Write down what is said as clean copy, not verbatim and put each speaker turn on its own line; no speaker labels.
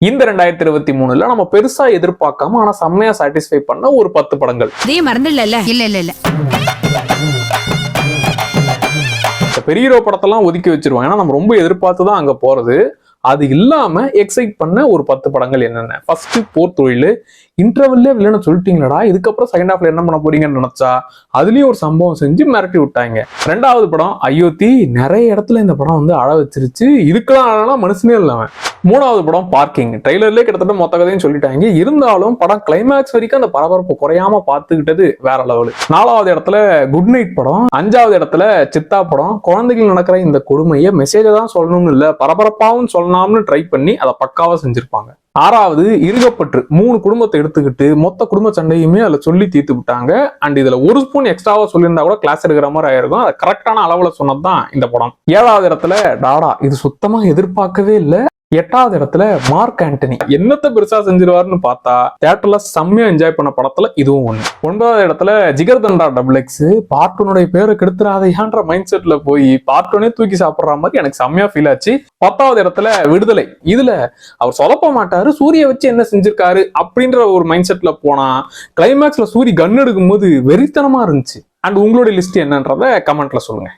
இந்த 2023ல நம்ம பெருசா எதிர்பார்க்காம ஆனா செம்மையா சாட்டிஸ்ஃபை பண்ண ஒரு 10 படங்கள்.
இதே மறந்துடல. இல்ல
பெரிய ஹீரோ படத்தெல்லாம் ஒதுக்கி வச்சிருவாங்க. ஏன்னா நம்ம ரொம்ப எதிர்பார்த்துதான் அங்க போறது. அது இல்லாம எக்ஸைட் பண்ண ஒரு 10 படங்கள் என்னென்ன? ஃபர்ஸ்ட் போர் தொழில். இன்டர்வெல்லே வில்லனை சொல்லிட்டீங்களடா, இதுக்கப்புறம் செகண்ட் ஹாஃப்ல என்ன பண்ண போறீங்கன்னு நினைச்சா அதுலயும் ஒரு சம்பவம் செஞ்சு மிரட்டி விட்டாங்க. 2வது படம் அயோத்தி. நிறைய இடத்துல இந்த படம் அழ வச்சிருச்சு. இதுக்கெல்லாம் அழனா மனுஷனே இல்லாம. 3வது படம் பார்க்கிங். ட்ரெய்லர்லேயே கிட்டத்தட்ட மொத்த கதையும் சொல்லிட்டாங்க. இருந்தாலும் படம் கிளைமேக்ஸ் வரைக்கும் அந்த பரபரப்பு குறையாம பார்த்துக்கிட்டது வேற லெவலு. 4வது இடத்துல குட் நைட் படம். 5வது இடத்துல சித்தா படம். குழந்தைகள் நடக்கிற இந்த கொடுமையை மெசேஜை தான் சொல்லணும்னு இல்ல, பரபரப்பாவும் சொல்லணும்னு ட்ரை பண்ணி அதை பக்காவா செஞ்சிருப்பாங்க. 6வது இருகப்பற்று. 3 குடும்பத்தை எடுத்துக்கிட்டு மொத்த குடும்ப சண்டையுமே அதுல சொல்லி தீர்த்து விட்டாங்க. அண்ட் இதுல ஒரு ஸ்பூன் எக்ஸ்ட்ராவா சொல்லியிருந்தா கூட கிளாஸ் எடுக்கிற மாதிரி ஆயிருக்கும். அது கரெக்டான அளவுல சொன்னதுதான் இந்த படம். 7வது இடத்துல டாடா. இது சுத்தமா எதிர்பார்க்கவே இல்லை. 8வது இடத்துல மார்க் ஆண்டனி. என்னத்தை பெருசா செஞ்சிருவாருன்னு பார்த்தா தியேட்டர்ல செம்மையா என்ஜாய் பண்ண படத்துல இதுவும் ஒண்ணு. 9வது இடத்துல ஜிகர்தண்டா XX. பார்ட் 1 பேரை கெடுத்துறாதையான்ற மைண்ட் செட்ல போய் பார்ட் 1 தூக்கி சாப்பிடுற மாதிரி எனக்கு செம்மையா ஃபீல் ஆச்சு. 10வது இடத்துல விடுதலை. இதுல அவர் சொலப்ப மாட்டாரு, சூரிய வச்சு என்ன செஞ்சிருக்காரு அப்படின்ற ஒரு மைண்ட் செட்ல போனா கிளைமேக்ஸ்ல சூரிய கன் எடுக்கும் போது வெறித்தனமா இருந்துச்சு. அண்ட் உங்களுடைய லிஸ்ட் என்னன்றத கமெண்ட்ல சொல்லுங்க.